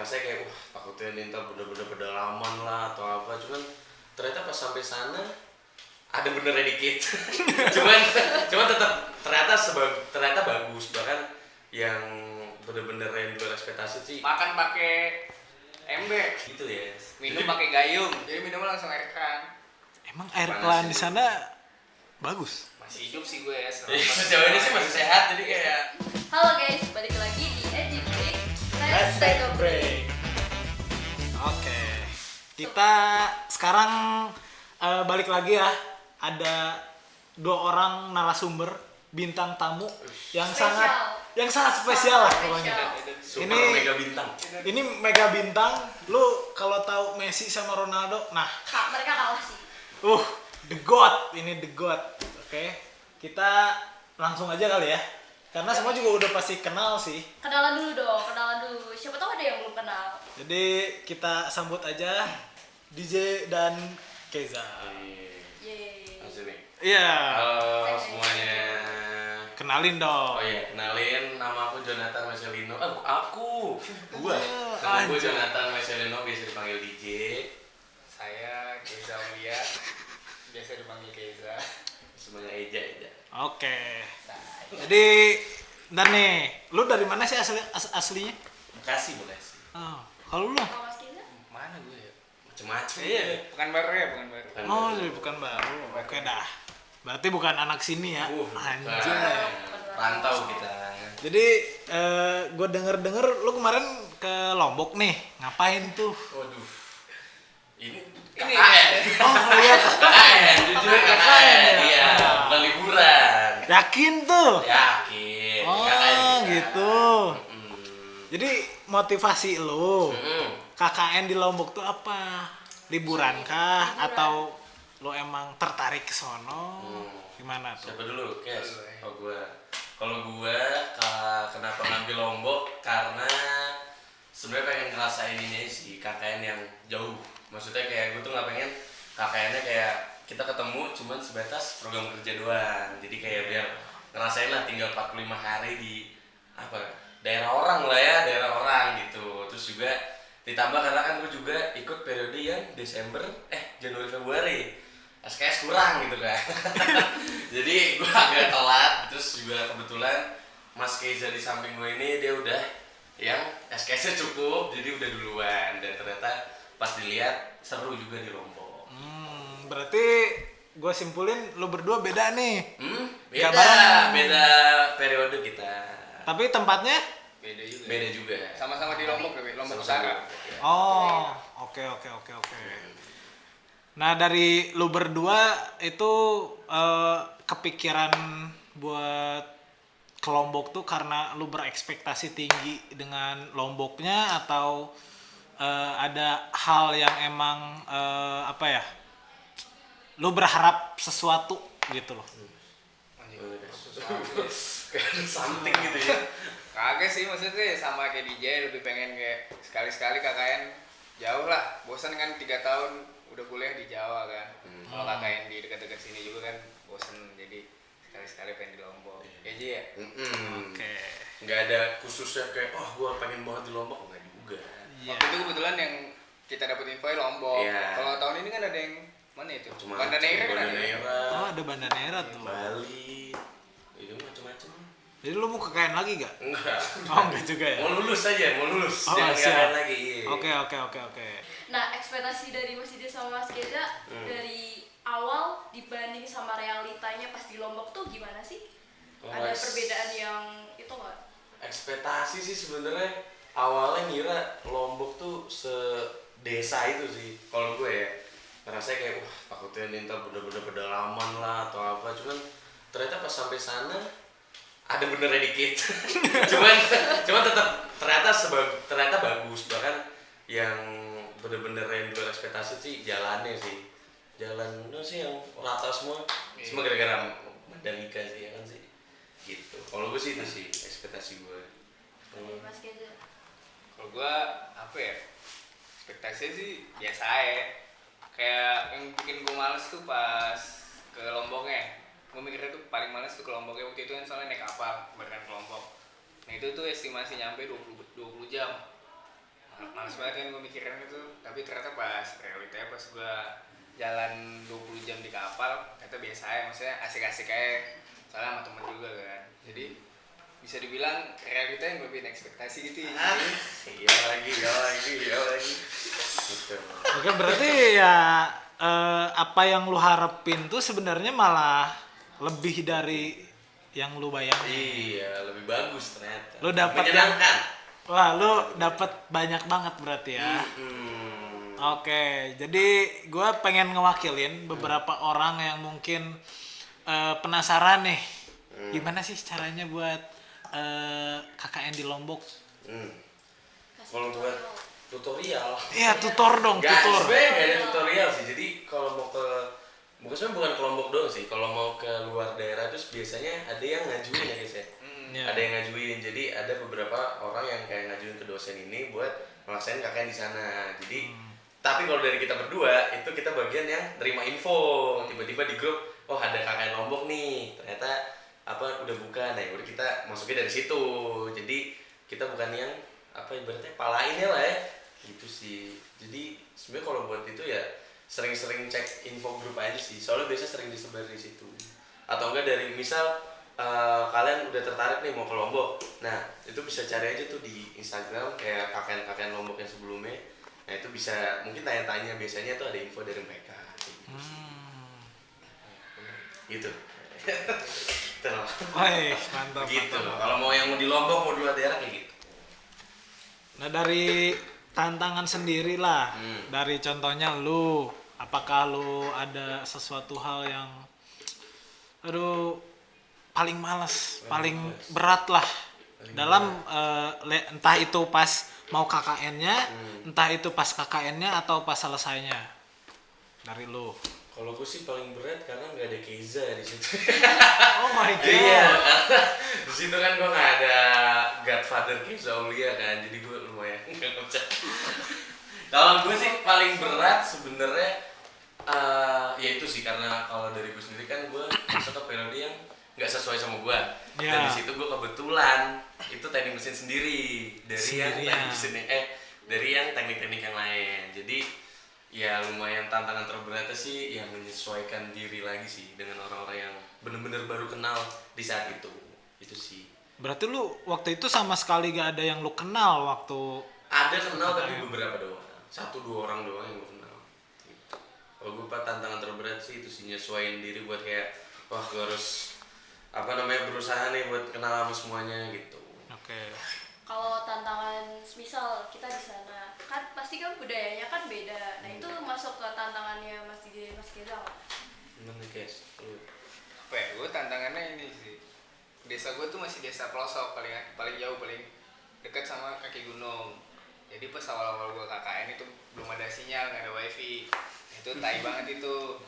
ngerasa kayak wah takutnya nih ntar bener-bener pedalaman lah atau apa, cuman ternyata pas sampai sana ada benernya dikit. cuman tetap ternyata bagus, bahkan yang bener-bener yang luar ekspektasi sih. Makan pakai ember Gitu ya. minum pakai gayung, jadi minumnya langsung air keran. Emang air Panas keran sih. di sana bagus? Masih hidup sih gue ya Sejauh ini sih masih sehat, jadi kayak Halo guys, balik lagi di Edgy Break. Let's take a break. Oke, kita sekarang balik lagi ya. Ada 2 orang narasumber bintang tamu yang sangat spesial lah pokoknya. super Ini- mega bintang. Ini mega bintang. Lu kalau tahu Messi sama Ronaldo, nah, Mereka kalah sih. the god, ini the god. Oke, kita langsung aja kali ya. Karena semua juga udah pasti kenal sih. Kenalan dulu dong, kenalan dulu. Siapa tahu ada yang belum kenal. Jadi kita sambut aja DJ dan Keza. Yeay. Langsung nih. Iya, Halo semuanya. kenalin dong. Oh iya, kenalin, nama aku Jonathan Marcelino. Gua. Nama gue Anjay. Jonathan Marcelino, biasa dipanggil DJ. Saya Keza Ulia, biasa dipanggil Keza. Semuanya Eja. Oke. Jadi, dan nih, lu dari mana sih aslinya? Bekasi. Oh, kalau lu? Kalau Mas Keza? Mana gue ya? Macem-macem. Pekanbaru ya, Pekanbaru. Oh, dari Pekanbaru. Oke dah. Berarti bukan anak sini ya? Anjay. Rantau kita. Jadi, gue denger lu kemarin ke Lombok nih. Ngapain tuh? Waduh. Ini Ini. KKN. Oh iya, KKN, jujur KKN KKN. ya? Iya, bukan liburan. yakin tuh? Yakin. Oh, KKN kita. gitu. Jadi motivasi lu Mm-mm. KKN di Lombok tuh apa? Liburan kah? Atau lu emang tertarik ke sono? Gimana tuh? Siapa dulu? Kes. Dulu, ya. Kalau gua kenapa ngambil Lombok, karena sebenarnya pengen ngerasain ini sih, KKN yang jauh. Maksudnya kayak gue tuh nggak pengen KKN-nya kayak kita ketemu cuman sebatas program kerja doang. Jadi kayak biar ngerasain lah tinggal 45 hari di daerah orang lah ya, daerah orang gitu. Terus juga ditambah karena kan gue juga ikut periode yang Januari Februari. SKS kurang gitu kan. Jadi gue agak telat. Terus juga kebetulan Mas Keza di samping gue ini dia udah yang SKS-nya cukup, jadi udah duluan. Dan ternyata pas dilihat seru juga di Lombok. Berarti gue simpulin lu berdua beda nih. Beda, Gambaran. beda periode kita. Tapi tempatnya? Beda juga. Sama-sama di Lombok tapi Lombok Sama-sama. Utara. Oh, oke. Nah, dari lu berdua itu kepikiran buat ke Lombok tuh karena lu berekspektasi tinggi dengan Lomboknya, atau ada hal yang emang lu berharap sesuatu gitu loh? Kayak something gitu ya. Kagak sih, maksudnya sama kayak DJ, lebih pengen kayak sekali-sekali KKN jauh lah. Bosan kan 3 tahun udah kuliah di Jawa kan. Kalau KKN di dekat-dekat sini juga kan bosan, jadi sekali-sekali pengen di Lombok. Ya Ji ya? Oke. Nggak ada khususnya kayak gua pengen banget di Lombok, nggak juga. Iya. Waktu itu kebetulan yang kita dapat info Lombok. Iya. Kalau tahun ini kan ada yang mana itu? Cuma Banda Neira kan ada. Oh, Daerah, ada Banda Neira tuh. Bali, itu macam-macam. Jadi lu mau KKN lagi gak? Enggak. Oh, enggak juga ya? Mau lulus aja, mau lulus. Oh, Jangan siap. KKN lagi. Oke. Nah, ekspektasi dari Mas Didi sama Mas Keza dari awal dibanding sama realitanya pas di Lombok tuh gimana sih? Ada perbedaan yang itu nggak? Ekspektasi sih sebenarnya awalnya ngira Lombok tuh sedesa itu sih. Kalau gue ya ngerasa kayak takutnya nih ntar bener-bener pedalaman lah atau apa. Cuman ternyata pas sampai sana ada benernya dikit. cuman tetap ternyata bagus. Bahkan yang bener-bener yang luar ekspektasi sih jalannya sih. Jalan itu sih yang rata semua. Semua gara-gara Mandalika sih ya kan sih. Gitu. Kalau gue sih itu sih ekspektasi gue. Dari Mas Keza. Kalau gua apa ya? Ekspektasinya sih biasa aja. Kayak yang bikin gua males tuh pas ke Lomboknya. Gua mikirnya tuh paling males tuh ke Lomboknya waktu itu kan, soalnya naik kapal beneran ke Lombok. Nah itu tuh estimasi nyampe 20 jam. Males banget kan gue mikirin itu, tapi ternyata pas realitanya pas gue jalan 20 jam di kapal ternyata biasa aja, maksudnya asik-asik aja soalnya sama temen juga kan, jadi bisa dibilang realita yang lebih ekspektasi gitu ya. Iya lagi gitu. Oke, berarti ya apa yang lu harapin tuh sebenarnya malah lebih dari yang lu bayangin. Iya, lebih bagus ternyata. Lu dapat yang menyenangkan. wah, lu dapat banyak banget berarti ya. Oke, jadi gue pengen ngewakilin beberapa orang yang mungkin penasaran nih, gimana sih caranya buat KKN di Lombok? Kasih Kalau tahu. buat tutorial. Iya, tutor dong, Nggak, tutor. sebenarnya nggak ada tutorial sih. Jadi kalau mau ke sebenarnya bukan ke Lombok doang sih. Kalau mau ke luar daerah terus biasanya ada yang ngajuin ya guys ya. Iya. Ada yang ngajuin. Jadi ada beberapa orang yang kayak ngajuin ke dosen ini buat ngelaksanain KKN di sana. Jadi tapi kalau dari kita berdua itu kita bagian yang terima info. Tiba-tiba di grup, oh ada KKN Lombok nih. Ternyata apa udah buka, nah udah kita masuknya dari situ. Jadi kita bukan yang apa ibaratnya palainnya lah ya gitu sih. Jadi sebenarnya kalau buat itu ya sering-sering cek info grup aja sih, soalnya biasa sering disebar di situ. Atau enggak dari misal kalian udah tertarik nih mau ke Lombok, nah itu bisa cari aja tuh di Instagram kayak KKN Lombok yang sebelumnya. Nah itu bisa mungkin tanya-tanya, biasanya tuh ada info dari mereka gitu. Terus Wih, mantap. gitu. mantap. Kalau mau yang mau di Lombok mau di luar daerah kayak gitu. Nah, dari tantangan sendiri lah, dari contohnya lu, apakah lu ada sesuatu hal yang aduh paling males, paling berat lah dalam entah itu pas mau KKN-nya, entah itu pas KKN-nya atau pas selesainya dari lu. Kalau gue sih paling berat karena nggak ada Keiza di situ. Oh my god. Iya, karena di situ kan gue nggak ada Godfather Keiza Aulia kan, jadi gue lumayan nggak ngecek. Kalau gue sih paling berat sebenarnya ya itu sih, karena kalau dari gue sendiri kan gue masuk ke periode yang nggak sesuai sama gue. Dan Ya. di situ gue kebetulan itu teknik mesin sendiri dari yang Sendirian. teknik mesin dari yang teknik-teknik yang lain. Jadi ya lumayan tantangan terberatnya sih yang menyesuaikan diri lagi sih dengan orang-orang yang bener-bener baru kenal di saat itu sih. Berarti lu waktu itu sama sekali gak ada yang lu kenal waktu Ada kenal tapi beberapa doang, 1-2 orang doang yang gue kenal gitu. Kalau gue tantangan terberat sih itu sih nyesuaiin diri buat kayak wah gue harus apa namanya berusaha nih buat kenal sama semuanya gitu. Oke. Kalau tantangan misal kita di sana kan pasti kan budayanya kan beda. Nah itu masuk ke tantangannya Mas Geza nggak? Gimana guys? Apa ya, gue tantangannya ini sih, desa gue tuh masih desa pelosok, paling jauh, paling dekat sama kaki gunung. Jadi pas awal-awal gue KKN itu belum ada sinyal, nggak ada wifi. Itu tai banget itu.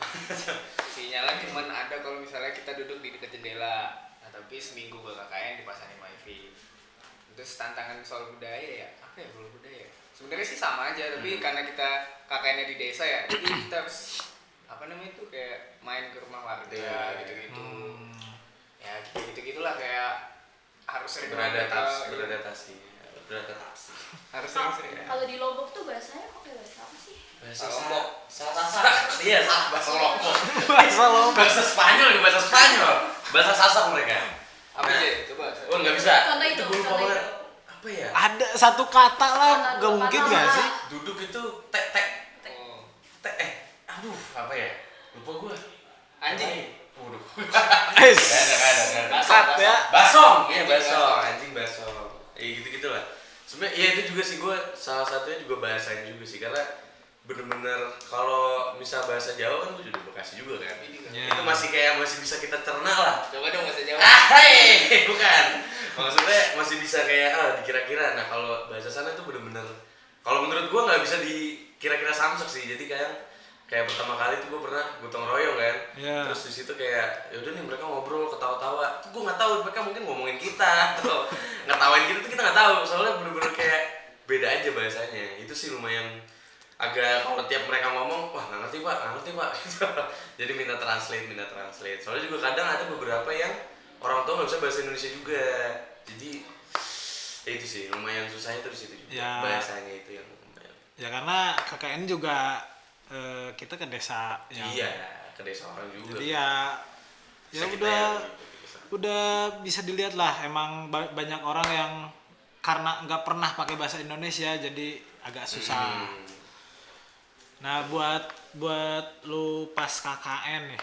Sinyalnya cuman ada kalau misalnya kita duduk di dekat jendela. Nah tapi seminggu gue KKN dipasangin wifi. Terus tantangan soal budaya ya, apa ya, kalau budaya sebenarnya sih sama aja, tapi karena kita KKN-nya di desa ya, jadi kita harus apa namanya itu kayak main ke rumah warga gitu-gitu. Ya gitu-gitulah, kayak harus sering beradaptasi. harus sering-sering. Kalau di Lombok tuh bahasanya pakai bahasa apa sih? Bahasa Lombok. Sasak. Iya, bahasa Lombok. Bahasa Lombok. Bahasa Spanyol, bahasa Spanyol. Bahasa Sasak mereka. Apa Nah. sih? Coba. Oh, enggak bisa. Contoh itu, gue lupa contoh banget. itu. Apa ya? Ada satu kata lah, Kata, gak dua mungkin kata gak lah. sih? Duduk itu tek. Oh. Aduh, apa ya? Lupa gue. Anjing. Waduh. Es. Gak ada. Kat ya. Basong, iya Anjing basong, basong. anjing basong. Gitu lah. Sebenarnya iya itu juga sih, gue salah satunya juga bahasanya juga sih, karena bener-bener kalau misal bahasa Jawa kan gue juga Bekasi juga kan. Ya. Itu masih kayak masih bisa kita cerna lah. Coba dong bahasa Jawa. Bukan. Maksudnya masih bisa kayak dikira-kira. Nah kalau bahasa sana tuh bener-bener, kalau menurut gue nggak bisa dikira-kira samsek sih. Jadi kayak pertama kali tuh gue pernah gotong royong kan. Iya. Terus di situ kayak yaudah nih mereka ngobrol ketawa-tawa. Tuh gue nggak tahu mereka mungkin ngomongin kita atau ngetawain kita tuh kita nggak tahu. Soalnya bener-bener kayak beda aja bahasanya. Itu sih lumayan agak, kalau tiap mereka ngomong wah nggak ngerti pak gitu. Jadi minta translate. Soalnya juga kadang ada beberapa yang orang tua nggak bisa bahasa Indonesia juga, jadi itu sih lumayan susahnya tuh di situ juga. Ya. Bahasanya itu yang lumayan. Ya karena KKN juga kita ke desa yang Iya, ke desa orang juga. jadi ya Bisa kita udah ya, gitu, bisa. udah bisa dilihat lah emang banyak orang yang karena nggak pernah pakai bahasa Indonesia jadi agak susah. Hmm. Nah buat lu pas KKN nih,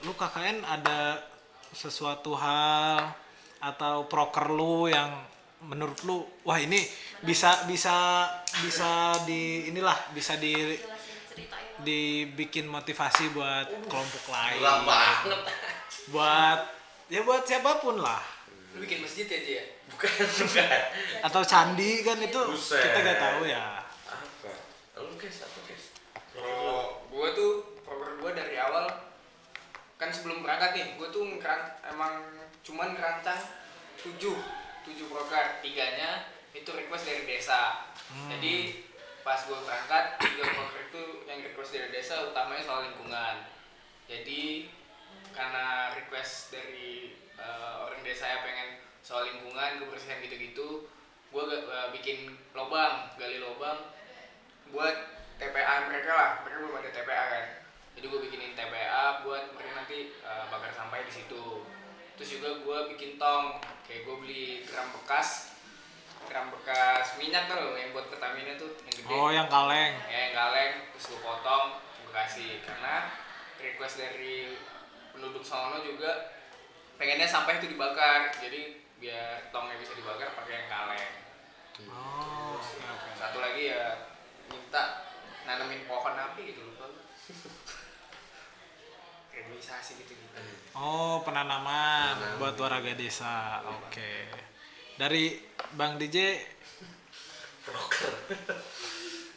lu KKN ada sesuatu hal atau proker lu yang menurut lu wah ini bisa di inilah bisa Jelasin ceritain. dibikin motivasi buat kelompok lain, Gelap banget. buat siapapun lah, Lu bikin masjid aja ya? Bukan. atau candi kan itu Buset. kita nggak tahu ya. Apa? Lu guys, apa guys? Kalau gua tuh program gua dari awal kan sebelum berangkat nih, gua tuh emang cuman ngerancang 7 proker, 3-nya itu request dari desa. Jadi pas gua berangkat 3 proker itu yang request dari desa utamanya soal lingkungan. Jadi karena request dari orang desa ya pengen soal lingkungan, kebersihan gitu-gitu, gua bikin gali lubang buat TPA mereka lah. Mereka belum ada TPA kan, jadi gue bikinin TPA buat mereka nanti bakar sampah di situ. Terus juga gue bikin tong, kayak gue beli drum bekas minyak tuh yang buat Pertamina tuh yang gede. Oh yang kaleng. Ya yang kaleng, terus gue potong, gue kasih. Karena request dari penduduk sono juga pengennya sampah itu dibakar, jadi biar tongnya bisa dibakar pakai yang kaleng. Oh, oke, oke. Satu lagi ya minta nanamin pohon api gitu, lupa gue. Reboisasi gitu. Oh penanaman buat warga desa, oke. Dari Bang DJ,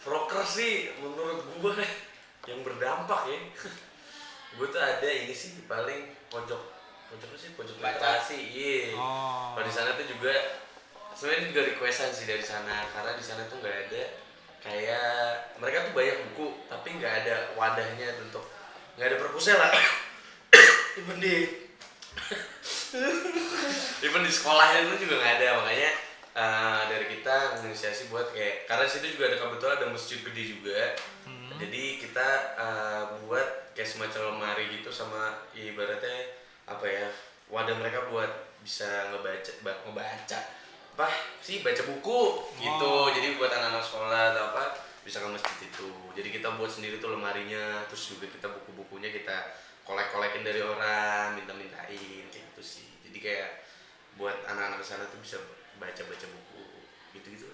Proker sih menurut gua yang berdampak ya. Gua tuh ada ini sih paling pojok Baca. literasi. Iya. Oh. Kalau di sana tuh juga sebenarnya juga requestan sih dari sana karena di sana tuh nggak ada kayak mereka tuh banyak buku tapi nggak ada wadahnya untuk nggak ada perpusnya lah. Even di sekolahnya itu juga nggak ada, makanya dari kita menginisiasi buat kayak karena situ juga ada kebetulan ada masjid gede juga. Jadi kita buat kayak semacam lemari gitu sama ibaratnya apa ya wadah mereka buat bisa ngebaca apa sih baca buku gitu. Jadi buat anak-anak sekolah atau apa bisa ke masjid itu. Jadi kita buat sendiri tuh lemarinya, terus juga kita buku-bukunya kita kolek-kolekin dari orang, minta-mintain kayak gitu sih. Jadi kayak buat anak-anak sana tuh bisa baca-baca buku gitu-gitu.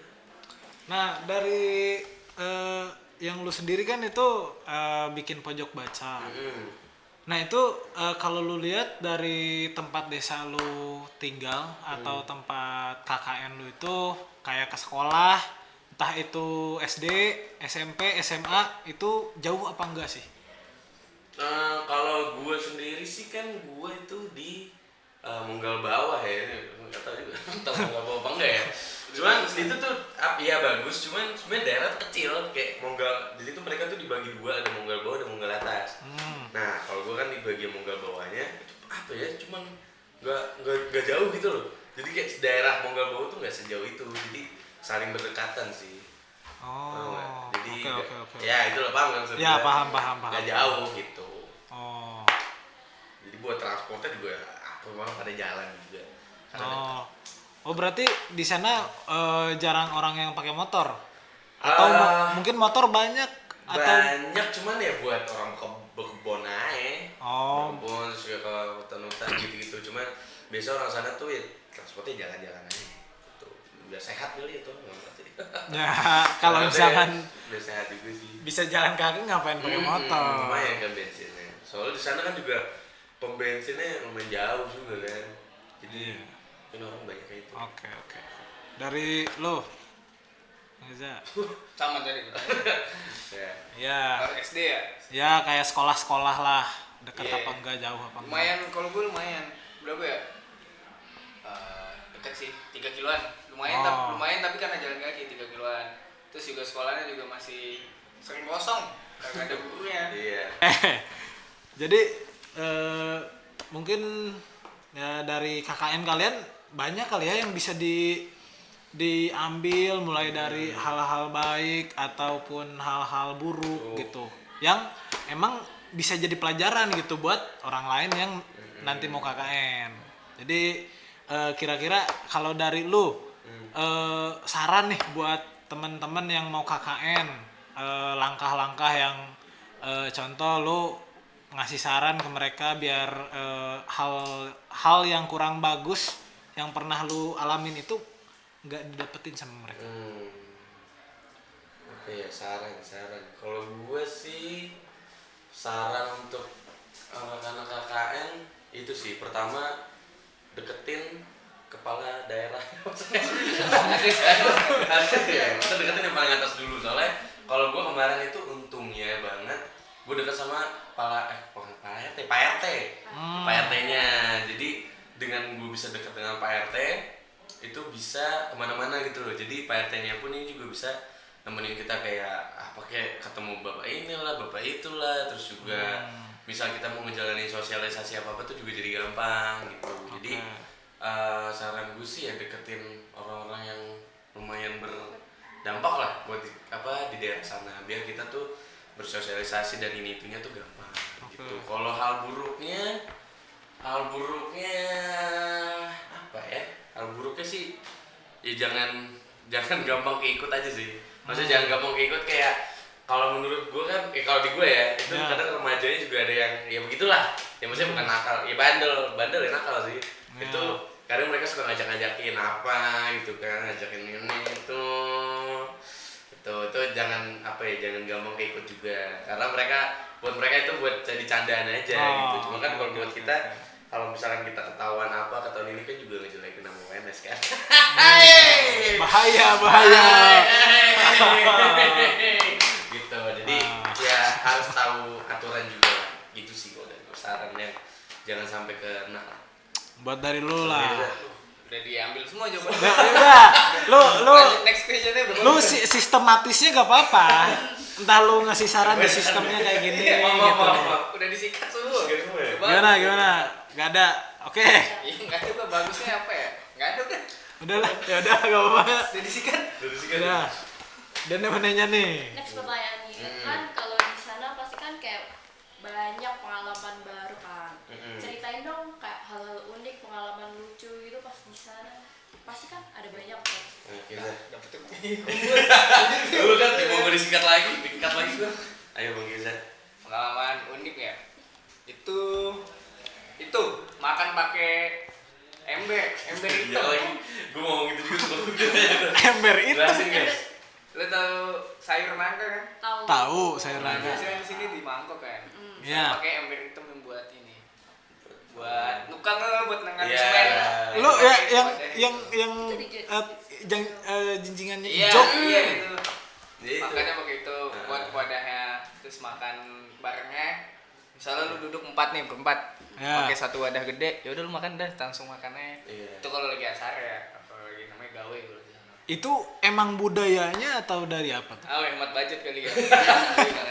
nah dari yang lu sendiri kan itu bikin pojok baca. Nah itu kalau lu lihat dari tempat desa lu tinggal atau tempat KKN lu itu kayak ke sekolah, entah itu SD, SMP, SMA itu jauh apa enggak sih? Kalau gue sendiri sih kan gue itu di Munggal Bawah ya, nggak tahu juga tahu Munggal Bawah apa enggak ya. Cuman itu tuh ya bagus, cuman sebenarnya daerah tuh kecil kayak Munggal. Jadi tuh mereka tuh dibagi dua, ada Munggal Bawah, ada Munggal Atas. Nah kalau gue kan di bagian Munggal Bawahnya itu apa ya, cuman nggak jauh gitu loh. Jadi kayak daerah Munggal Bawah tuh nggak sejauh itu, jadi saling berdekatan sih. Paham nggak? Jadi Oke. ya itu loh, paham kan maksudnya? Ya paham. Nggak jauh gitu. Oh. Jadi buat transportnya juga apa malah pada jalan juga. Oh berarti di sana jarang orang yang pakai motor atau mungkin motor banyak atau banyak cuman ya buat orang kebon aja. Oh. Kebon juga ke hutan-hutan gitu-gitu. Cuman biasa orang sana tuh ya transportnya jalan-jalan aja. Gitu. Biar sehat kali itu. Ya kalau misalkan biar sehat juga sih. bisa jalan kaki ngapain pakai motor? Lumayan kan bensinnya. Soalnya di sana kan juga pom bensinnya lumayan jauh juga kan. Jadi kan orang banyak kayak itu. Oke. Dari lo, Reza. Sama tadi. Ya. Ya, Kalau SD ya ya kayak sekolah-sekolah lah, dekat Iya. apa enggak, jauh apa enggak? lumayan. Kalau gue lumayan berapa ya, dekat sih 3 kiloan lumayan. Oh. Lumayan tapi karena jalan kaki 3 kiloan. Terus juga sekolahnya juga masih sering kosong karena ada gurunya. Iya. Jadi mungkin ya dari KKN kalian banyak kali ya yang bisa diambil mulai dari hal-hal baik ataupun hal-hal buruk gitu yang emang bisa jadi pelajaran gitu buat orang lain yang nanti mau KKN. Jadi kira-kira kalau dari lu saran nih buat teman-teman yang mau KKN, langkah-langkah yang contoh lu ngasih saran ke mereka biar hal yang kurang bagus yang pernah lu alamin itu nggak didapetin sama mereka. Oke ya, saran. Kalau gue sih saran untuk anak-anak KKN itu sih pertama deketin kepala daerah. Kita deketin yang paling atas dulu, soalnya kalau gue kemarin itu untungnya banget gue deket sama Pak RT. Pak RT-nya. Jadi dengan gue bisa dekat dengan Pak RT itu bisa kemana-mana gitu loh. Jadi Pak RT-nya pun ini juga bisa nemenin kita kayak pakai ketemu bapak inilah, bapak itulah, terus juga misal kita mau ngejalanin sosialisasi apa tuh juga jadi gampang gitu. Jadi saran gue sih ya deketin orang-orang yang lumayan berdampak lah buat di daerah sana biar kita tuh bersosialisasi dan ini itunya tuh gampang gitu. Kalau hal buruknya apa ya? Hal buruknya sih ya jangan gampang keikut aja sih. Maksudnya jangan gampang keikut kayak kalau menurut gue kan kalau di gue ya itu kadang remajanya juga ada yang ya begitulah. Ya maksudnya bukan nakal, ya bandel ya nakal sih. Itu kadang mereka suka ngajak-ngajakin apa gitu kan, ngajakin ini itu jangan jangan gampang keikut juga karena buat mereka itu buat jadi candaan aja gitu. Cuma kan kalau buat kita kalau misalkan kita ketahuan ini kan juga ngejelekin nama UNS kan. Bahaya. Gitu. Jadi ya harus tahu aturan juga gitu sih kalau dari sarannya jangan sampai kena. Buat dari lu lah. Udah diambil semua jawaban. Udah. Lu Next question-nya belum. lu sistematisnya gak apa-apa. Entah lu ngasih saran di sistemnya kayak gini gitu. Udah disikat semua. Gimana? Gak ada. Oke. Iya, enggak ada Pak. Bagusnya apa ya? Enggak ada udah. Udahlah, ya udah gak apa-apa. Udah disikat. Udah. Dan yang nanya nih. Next pertanyaannya kan kalau di sana pasti kan kayak banyak pengalaman baru kan. Ceritain dong kayak hal-hal unik, pengalaman lucu gitu pas di sana. Pasti kan ada banyak kan. Dapat tuh. Lu kan mau gue dikat lagi gua. Ayo Bang Giza. Pengalaman unik ya. Itu makan pakai ember itu. Iya lagi. Gua ngomong gitu juga tuh. Ember itu. Jelasin guys. Lo tau sayur nangka kan? Tahu sayur nangka. Biasanya di sini di mangkok kan. Iya. Pakai ember hitam yang buat ini. Buat nukang lah buat nengan Iya. semen. Lu ya yang jinjingannya hijau. Iya itu. Itu. Makannya pakai itu buat wadahnya. Terus makan barengnya. Misalnya lu duduk berempat. Ya. Pakai satu wadah gede, ya udah lu makan dah, langsung makannya. Iya. Itu kalau lagi acara ya, kalau lagi namanya gawe kalau di sana. Itu emang budayanya atau dari apa tuh? Hemat budget kali ya.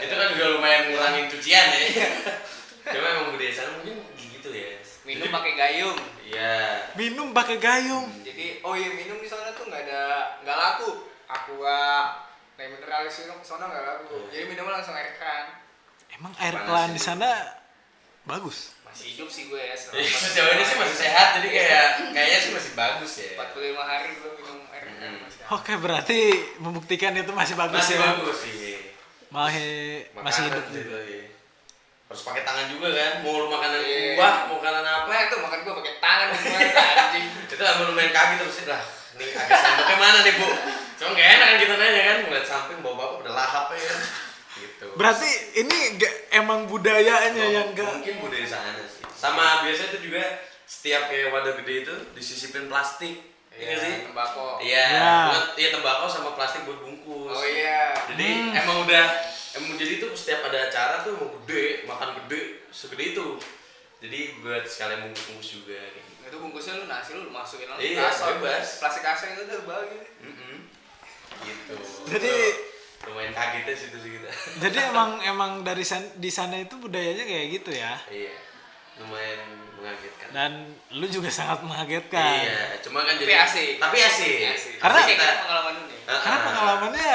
Itu kan juga lumayan ngurangin cucian ya. Cuma emang budaya sana mungkin gitu ya. Minum pakai gayung. Iya. Minum pakai gayung. Jadi minum di sana tuh nggak laku. Aqua, air mineralis itu sana nggak laku. Jadi minumnya langsung air keran. Emang air Panas keran sih. di sana bagus. Masih hidup sih gue ya. Sejauh ini sih masih sehat, jadi kayaknya sih masih bagus ya. 45 hari gue minum air keran masih. Oke, berarti membuktikan itu masih bagus Masih ya. bagus sih. Masih hidup gitu. juga. Ya. Harus pakai tangan juga kan, mau lu makanan Iya. kuah, mau makanan apa. Nah itu makan gue pakai tangan anjing. Itu kan lumayan kaget terus sih lah. Nih agak sendoknya mana nih Bu? Cuma gak enak kan kita nanya kan, ngeliat samping bapak udah lahap ya. Gitu. Berarti ini emang budayanya yang mungkin budaya sana sih. Sama biasanya itu juga setiap kayak wadah gede itu disisipin plastik. Iya sih. Tembakau. Iya, Ya. buat tembakau sama plastik buat bungkus. Oh iya. Jadi emang jadi itu setiap ada acara tuh mau gede, makan gede, segede itu. Jadi buat sekalian bungkus juga kayak gitu. Itu bungkusnya lu nasi lu masukin langsung Iya, kasar. bebas. Plastik kasar itu udah bagi. Gitu. Jadi- lumayan kagetnya situ sih kita. Jadi emang dari di sana itu budayanya kayak gitu ya. Iya. Lumayan mengagetkan. Dan lu juga sangat mengagetkan. Iya, cuma kan Tapi jadi asik. Tapi asik. Karena Asik, kita kayak pengalaman ini. Karena pengalamannya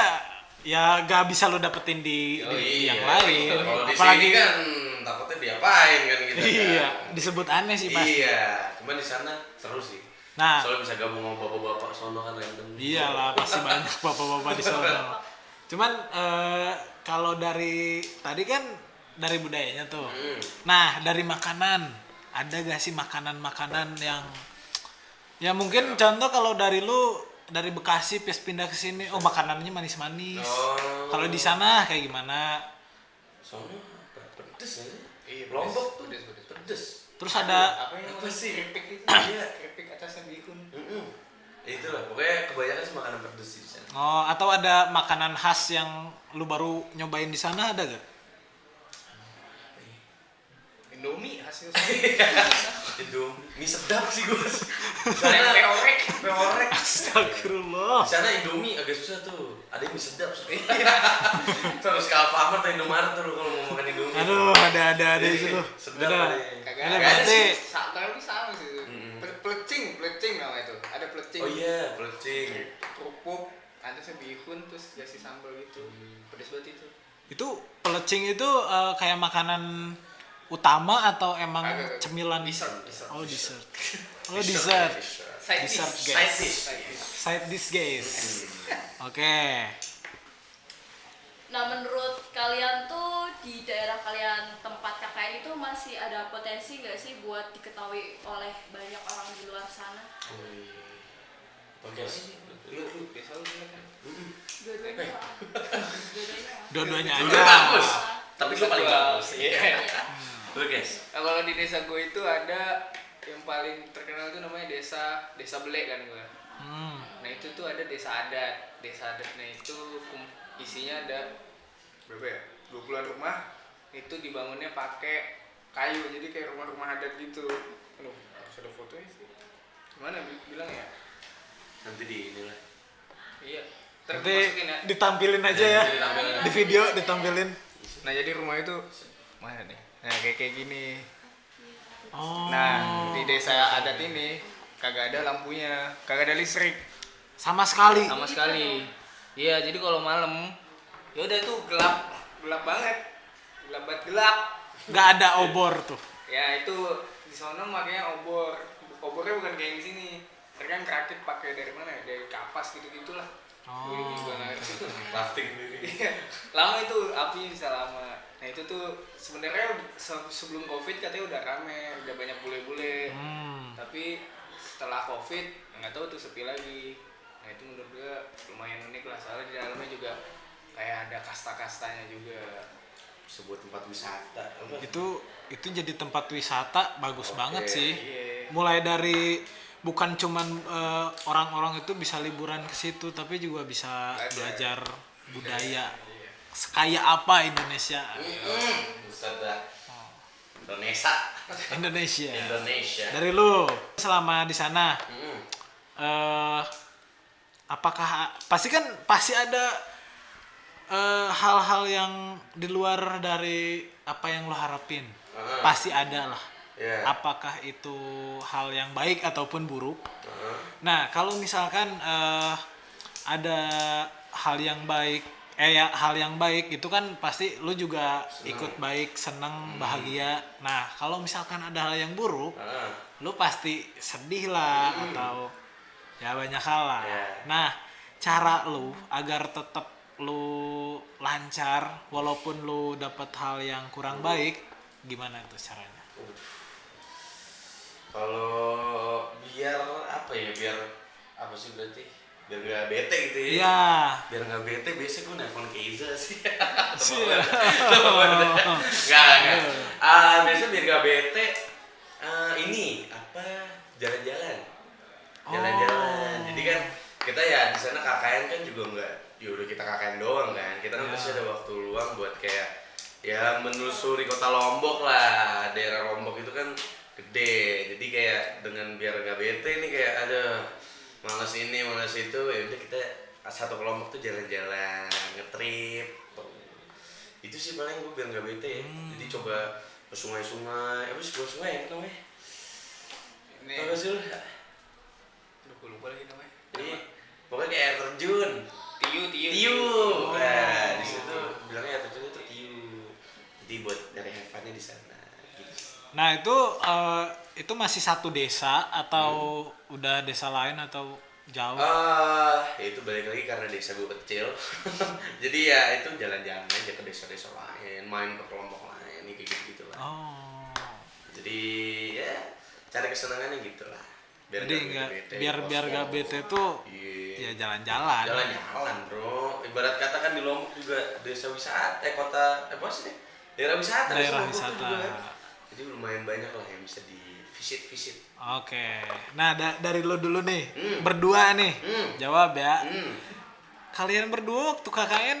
ya gak bisa lu dapetin di yang lain. Kalau di Apalagi sini kan takutnya diapain kan gitu. iya, kan. disebut aneh sih pasti. Iya, cuma di sana seru sih. Nah, Soalnya bisa gabung sama bapak-bapak sono kan random. iyalah pasti banyak bapak-bapak di sana. Cuman kalau dari tadi kan dari budayanya tuh. Nah, dari makanan ada gak sih makanan-makanan yang ya mungkin contoh kalau dari lu dari Bekasi pas pindah ke sini, oh makanannya manis-manis. Oh. Kalau di sana kayak gimana? Sono apa? Pedes ya? Iya, Lombok tuh pedes. pedes. Terus ada Apa yang Apa sih? keripik itu? Iya. Keripik atasnya bihun. Itulah, pokoknya kebanyakan sih makanan pedes sih di sana. oh atau ada makanan khas yang lu baru nyobain di sana ada gak? Indomie hasil Indomie, mie sedap sih Gus. Di saya sana peorek. peorek. Astagfirullah. Di sana Indomie agak susah tuh. Ada yang mie sedap. Terus ke Alfamart atau Indomaret tuh kalau mau makan Indomie. Aduh, ada di situ. Sedap Ada. deh. Kagak Ada ada berarti sih. Kalau sama sih. Plecing nama itu. Ada plecing. Oh iya, pelecing. Kerupuk, atasnya bihun terus dikasih sambal gitu. Pedes banget itu. itu pelecing itu kayak makanan utama atau emang Kagak. cemilan? Dessert. Oh, dessert. Oh, dessert. Side Dessert, dish. guys. Side dish. Side dish, guys. Oke. Nah, menurut kalian tuh di daerah kalian tempat KKN itu masih ada potensi nggak sih buat diketahui oleh banyak orang di luar sana? Oke. Lu biasa lu kan. Dua-duanya. Dua-duanya. Dua-duanya Lu aja. bagus. Tapi lu paling bagus. Iya. Lu guys. Nah, kalau di desa gue itu ada yang paling terkenal itu namanya desa Belek kan gue. Nah itu tuh ada desa adat. Desa adatnya itu isinya ada berapa ya? 20-an rumah. Itu dibangunnya pakai kayu. Jadi kayak rumah-rumah adat gitu. Aduh, harus ada fotonya sih. Gimana bilang ya? Nanti di inilah. Iya. Ntar Nanti gue masukin ya. ditampilin aja ya. Ditampilin. Di video ditampilin. Nah jadi rumah itu mana nih? Nah kayak gini. Oh. Nah di desa adat ini kagak ada lampunya, kagak ada listrik sama sekali. sama sekali. Iya jadi kalau malam ya udah tuh gelap banget, gelap. Nggak ada obor tuh. Ya itu di sana makanya obornya bukan kayak di sini. Mereka kan kerakit pakai dari mana ya? Dari kapas gitu-gitulah. Oh. Gue juga nggak ngerti. Crafting sendiri. Iya, lama itu apinya bisa lama. Nah itu tuh sebenarnya sebelum COVID katanya udah rame, udah banyak bule-bule. Tapi setelah COVID nggak tahu tuh sepi lagi. Nah itu menurut gue lumayan unik lah soalnya di dalamnya juga kayak ada kasta-kastanya juga. Sebuah tempat wisata. Itu jadi tempat wisata bagus Oke, banget sih. Iya. Mulai dari bukan cuman orang-orang itu bisa liburan ke situ tapi juga bisa belajar budaya. Iya. Sekaya apa Indonesia? Buset dah. Indonesia. Indonesia. Dari lu selama di sana apakah pasti ada hal-hal yang di luar dari apa yang lo harapin? Pasti ada lah. Yeah. Apakah itu hal yang baik ataupun buruk? Nah, kalau misalkan ada hal yang baik, hal yang baik itu kan pasti lu juga ikut baik, seneng, bahagia. Nah, kalau misalkan ada hal yang buruk, lu pasti sedih lah atau ya banyak hal lah. Yeah. Nah, cara lu agar tetap lu lancar walaupun lu dapet hal yang kurang baik, gimana tuh caranya? Kalau biar apa ya? Biar apa sih berarti? Biar gak bete gitu ya? Iya. Biar gak bete biasanya gue nelfon Keiza sih. Iya. Enggak. Biasanya biar gak bete ini apa? Jalan-jalan. Jalan-jalan. Jadi kan kita ya di sana KKN kan juga enggak ya udah kita KKN doang kan. Kita kan pasti ada waktu luang buat kayak ya menelusuri kota Lombok lah. Daerah Lombok itu kan gede. Jadi kayak dengan biar gak bete nih kayak ada malas ini, malas itu, ya udah kita satu kelompok tuh jalan-jalan, ngetrip. Itu sih paling gue biar gak bete. Jadi coba ke sungai-sungai, apa sih sungai ya namanya? Nih. Apa sih lu? Aduh, gue lupa lagi namanya. Ini pokoknya kayak air terjun. Tiu. Tiu. Oh. Nah, di situ bilangnya air terjun itu tiu. Jadi buat dari have fun-nya di sana. Gitu. Nah itu masih satu desa atau udah desa lain atau jauh? Ya itu balik lagi karena desa gue kecil. Jadi ya itu jalan-jalan aja ke desa-desa lain, main ke kelompok lain, kayak gitu lah. Oh. Jadi ya cari kesenangannya gitu lah. Jadi nggak enggak bete, biar kosong. gak bete tuh Iya. ya jalan-jalan. Jalan-jalan bro. Ibarat kata kan di Lombok juga desa wisata, kota, apa sih? Daerah wisata. Daerah Lombok wisata. juga kan. Jadi lumayan banyak lah yang bisa di visit. Oke. Nah dari lo dulu nih, Hmm. berdua nih, Hmm. jawab ya. Hmm. Kalian berdua waktu KKN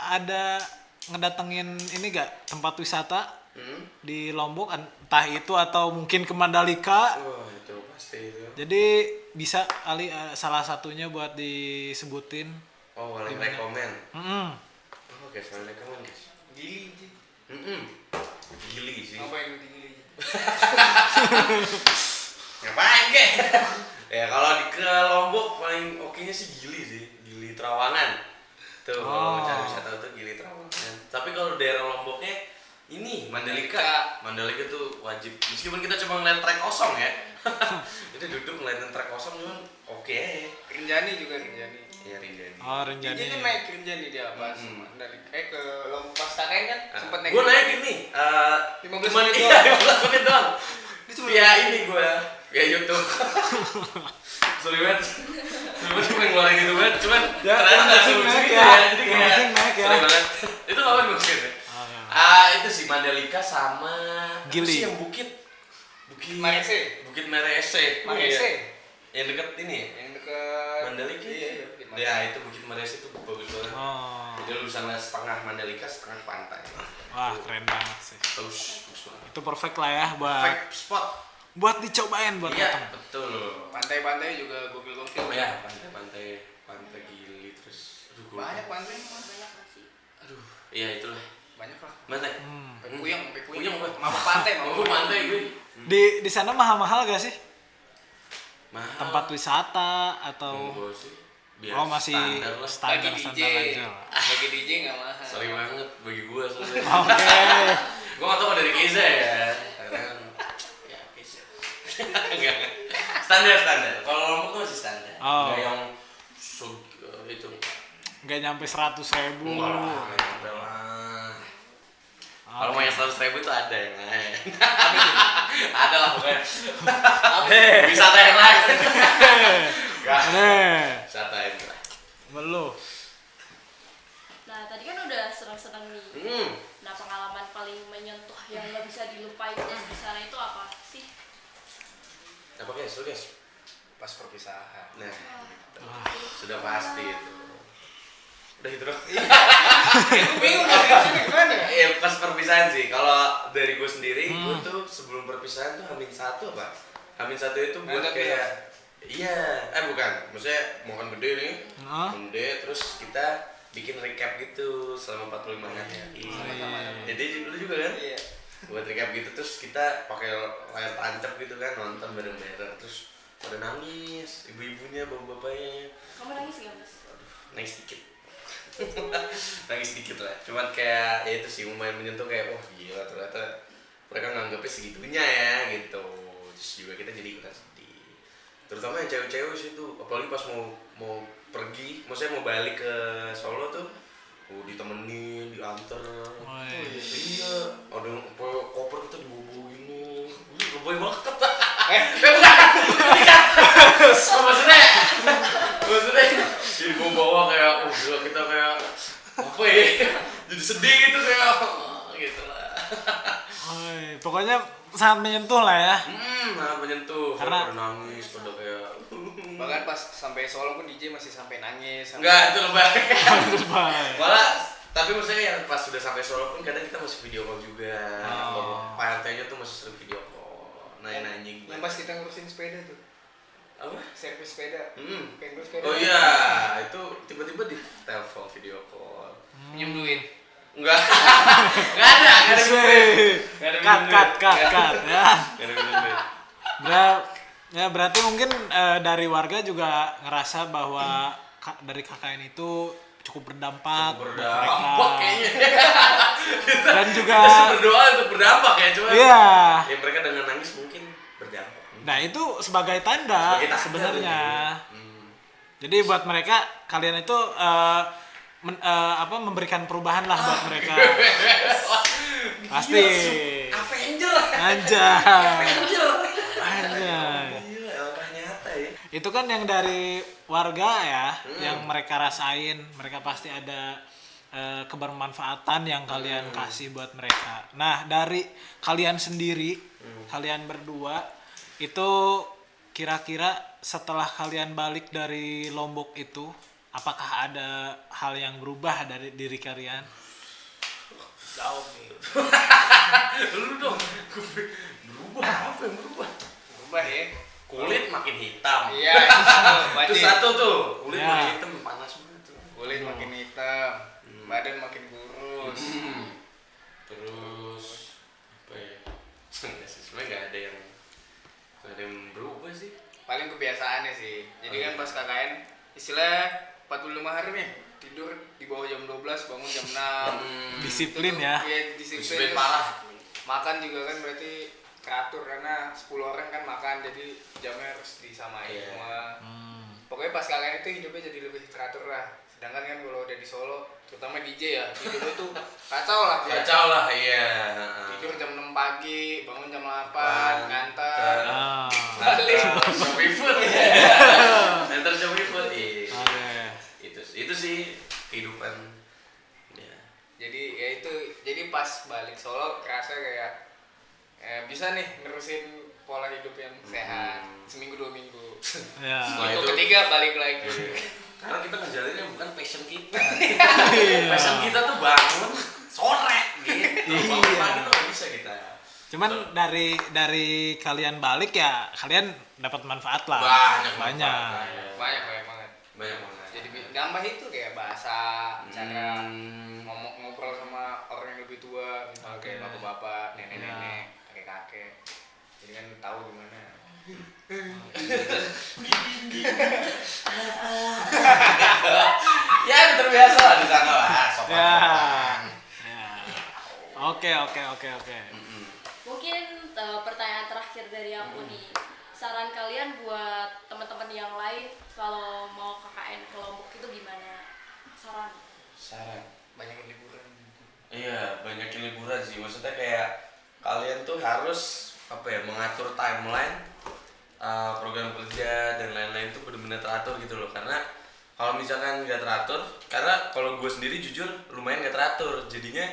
ada ngedatengin ini gak tempat wisata Hmm. di Lombok, entah itu atau mungkin ke Mandalika? Wah itu pasti itu. Jadi bisa kali salah satunya buat disebutin. Oh paling rekomen. Mm-mm. Oh guys, paling rekomen guys. Gili. Gili sih. Apa yang gili? Ngapain kek? Ya kalau di ke Lombok paling oke-nya sih Gili sih, Gili Trawangan. Tuh kalau cari wisata tuh Gili Trawangan. Tapi kalau daerah Lomboknya ini Mandalika. Mandalika tuh wajib. Meskipun kita cuma ngeliat trek kosong ya. Kita duduk ngeliatin trek kosong cuman oke. Rinjani juga Rinjani. Ya Rinjani. Oh Dia Rinjani. kan naik ke Rinjani dia pas Mandalika. Ke Lombok pas KKN kan sempet naik. Gue naik ini 15 cuman menit iya 15 menit doang. Dia cuma Via ini gue via YouTube. Sorry banget. Cuma ngeluarin gitu banget, cuman Ya, ternyata yang nggak penting selucu naik gitu ya. ya. Jadi Yang kayak penting naik ya. sorry banget. Itu nggak apa dimasukin ya? Itu sih Mandalika sama apa Gili. sih yang bukit Marese. Bukit Marese. Oh, iya. Marese. Yang deket ini ya? Yang dekat Mandalika. Iya, Bukit Marese. Ya itu Bukit Marese itu bagus banget. Oh. Jadi lu bisa ngeliat setengah Mandalika, setengah pantai. Wah keren banget sih. Bagus banget. Itu perfect lah ya Perfect spot. buat dicobain buat Iya, datang. betul. Pantai-pantai juga gokil-gokil. Oh ya, pantai Gili terus gua Banyak lupa. pantai. banyak masih. Aduh, iya itulah. Banyak lah. Pantai. Sampai Puyeng apa? Mabuk pantai, Mabuk pantai gue. Di sana mahal-mahal gak sih Mahal. tempat wisata atau? Enggak sih. Biar Oh masih standar lah. Bagi DJ. standar aja lah. Bagi DJ enggak mahal. Sorry banget bagi gua soalnya. Oke. Gua nggak tahu kalau dari Keza ya. Karena kan ya Keza. Enggak. Standar. Kalau Lombok tuh masih standar. Oh. Enggak yang itu. Nggak nyampe 100.000. Enggak lah, nggak nyampe lah. Kalau mau yang 100.000 tuh ada yang lain. Ada lah pokoknya. Wisata yang lain. Enggak. Wisata yang lain. Belum. Nah tadi kan udah seneng-seneng nih. Nah pengalaman paling menyentuh yang nggak bisa dilupain di sana itu apa sih? Apa guys? Lu guys? Pas perpisahan. Nah, sudah pasti itu. Udah gitu dong. Aku bingung dari gimana? Iya pas perpisahan sih. Kalau dari gue sendiri, gue tuh sebelum perpisahan tuh Hamin 1 apa? Hamin 1 itu buat Ada kayak iya, bukan. Maksudnya mau kan gede nih. Hah? Gede terus kita bikin recap gitu selama 45 hari. Sama-sama. Jadi lu juga kan? Iya. Buat recap gitu terus kita pakai layar tancap gitu kan nonton bareng-bareng terus pada nangis, ibu-ibunya, bapak-bapaknya. Kamu nangis gak mas? Nangis dikit. Nangis dikit lah, cuman kayak ya itu sih lumayan menyentuh kayak wah gila ternyata mereka nganggapnya segitunya ya gitu. Terus juga kita jadi ikutan sedih, terutama yang cewek-cewek sih tuh, apalagi pas mau pergi, maksudnya mau balik ke Solo tuh ditemenin, diantar. Iya, ada yang koper kita dibawa gini, lebay banget. Maksudnya dibawa kayak gila kita kayak apa ya, jadi sedih gitu kayak gitu lah. Pokoknya sangat menyentuh lah ya. Sangat menyentuh. Karena- pada nangis, pada kayak Bahkan pas sampai Solo pun DJ masih sampai nangis. enggak itu lebay. Bye. Malah tapi maksudnya yang pas sudah sampai Solo pun kadang kita masih video call juga. Oh. Pak RT-nya tuh masih sering video call. Nanya-nanya Yang pas kita ngurusin sepeda tuh. apa? Servis sepeda. Pengen sepeda. Oh iya, itu tiba-tiba di telepon video call. Pinjam duit. Enggak. Enggak ada minum duit. Nggak ada minum duit. Cut ya. Nggak ada minum duit. Ya berarti mungkin dari warga juga ngerasa bahwa dari KKN itu cukup berdampak buat Berdampak kayaknya. dan juga Kita sih berdoa untuk berdampak ya, cuma iya. ya mereka dengan nangis mungkin berdampak. Nah itu sebagai tanda Sebagai tanda sebenarnya. Hmm. Jadi buat mereka kalian itu memberikan perubahan lah buat mereka. Pasti. Avenger. Anjay. Avenger. Anjay. Gila, langkah nyata ya. Itu kan yang dari warga ya, yang mereka rasain, mereka pasti ada kebermanfaatan yang kalian kasih buat mereka. Nah, dari kalian sendiri, kalian berdua itu kira-kira setelah kalian balik dari Lombok itu, apakah ada hal yang berubah dari diri kalian? Jauh nih. Lu dong. Berubah apa yang berubah? Berubah ya. Kulit makin hitam. Iya, Itu satu tuh. Kulit Ya. makin hitam panas banget tuh. kulit makin hitam, badan makin kurus. Terus apa ya? Enggak sih, sebenarnya nggak ada yang berubah sih. Paling kebiasaannya sih. Jadi Oh, kan iya. pas KKN istilah 45 hari nih tidur di bawah jam 12, bangun jam 6. Disiplin Itu, ya. Iya, Disiplin disiplin. parah. Makan juga kan berarti teratur karena 10 orang kan makan jadi jamnya harus disamain Iya. semua. Pokoknya pas KKN itu hidupnya jadi lebih teratur lah. Sedangkan kan kalau udah di Solo, terutama DJ ya, hidupnya tuh kacau lah dia. Kacau lah, iya. Tidur jam 6 pagi, bangun jam 8, nganter. Ah. Balik. Shopee Food. Enter Shopee Food. Iya. Oke. Itu sih kehidupan. Ya. Jadi ya itu, jadi pas balik Solo kerasa kayak bisa nih nerusin pola hidup yang sehat seminggu 2 minggu. Ya. Setelah Minggu itu- ketiga balik lagi. Karena kita ngejalinnya bukan passion kita. Iya. Passion kita tuh bangun sore gitu. Bangun Iya. pagi tuh nggak bisa kita. Cuman dari kalian balik ya kalian dapat manfaat lah. Banyak. Banyak. Banyak banget. Banyak banget. Jadi nambah itu kayak bahasa, cara Hmm. ngobrol sama orang yang lebih tua, misalnya kayak bapak-bapak, nenek-nenek, kakek-kakek. Jadi kan tahu gimana. Ya terbiasa lah di sana lah. Sopan. Ya. Ya. Oke. Mungkin pertanyaan terakhir dari aku nih, saran kalian buat teman-teman yang lain kalau mau KKN ke Lombok itu gimana? Saran. Banyak liburan. Iya, banyakin liburan sih. Maksudnya kayak kalian tuh harus mengatur timeline program kerja dan lain-lain tuh benar-benar teratur gitu loh. Karena kalau misalkan nggak teratur, karena kalau gue sendiri jujur lumayan nggak teratur, jadinya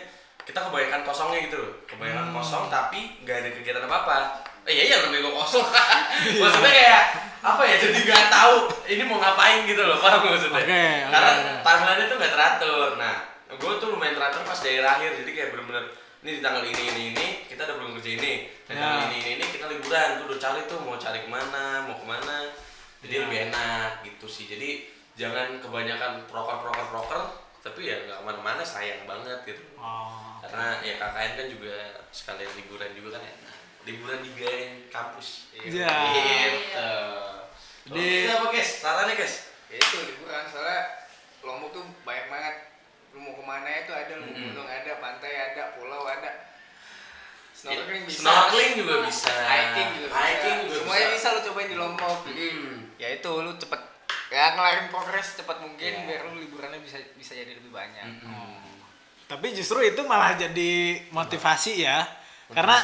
kita kebanyakan kosongnya gitu loh. Kebanyakan kosong tapi nggak ada kegiatan apa-apa. Iya lebih kosong. Maksudnya kayak jadi nggak tahu ini mau ngapain gitu loh, paham maksudnya? Oke. Karena timeline-nya tuh nggak teratur. Nah, gue tuh lumayan teratur pas daerah akhir, jadi kayak bener-bener ini di tanggal ini kita udah belum kerja ini, dan tanggal ini kita liburan tuh udah cari tuh mau cari kemana, jadi lebih enak gitu sih. Jadi jangan kebanyakan proker, tapi ya nggak kemana-mana, sayang banget gitu. Oh. Karena ya KKN kan juga sekalian liburan juga kan enak, liburan di kampus. Iya. Gitu. Jadi apa guys? Sarannya guys? Ya itu liburan, soalnya Lombok tuh banyak banget. Lu mau kemana itu ada, lu mau gunung ada, pantai ada, pulau ada. Snorkeling bisa. Snorkeling juga bisa. Hiking juga bisa. Hiking juga Semuanya bisa. bisa lu cobain di Lombok. Jadi ya itu lu cepet ya ngelarin progres cepat mungkin Iya. biar lu liburannya bisa jadi lebih banyak. Tapi justru itu malah jadi motivasi ya. Karena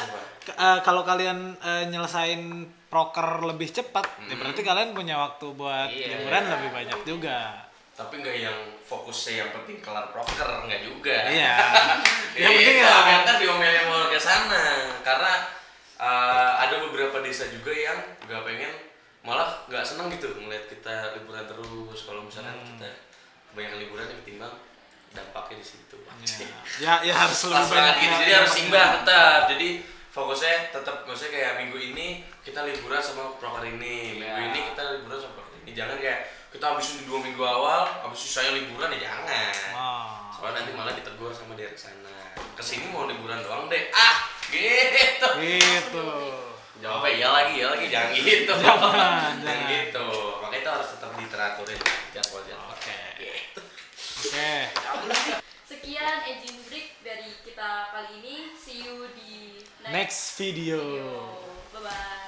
kalau kalian nyelesain proker lebih cepat, ya berarti kalian punya waktu buat Iya. liburan lebih banyak juga. Tapi nggak yang fokusnya yang penting kelar proker, nggak juga. Iya. Yang Yang penting ya. biar ntar diomelin sama warga sana. Karena ada beberapa desa juga yang nggak pengen, malah nggak seneng gitu ngeliat kita liburan terus. Kalau misalkan kita kebanyakan liburan ya ketimbang dampaknya di situ. Ya harus lebih Pas banyak. banget gitu. Jadi harus imbang tetap. Jadi fokusnya tetap, maksudnya kayak minggu ini kita liburan sama proker ini, minggu ini kita liburan sama proker ini. Jangan kayak kita habisin di 2 minggu awal, habis sisanya liburan ya jangan. Oh. Soalnya nanti malah ditegur sama daerah sana. Kesini mau liburan doang deh. Gitu. Gitu. Jawabnya iyalah lagi jangan gitu. Jangan. gitu. Makanya itu harus tetap diteraturin jadwal-jadwal. Oke. Gitu. Oke. Sekian engine break dari kita kali ini. See you di Next video. Bye bye.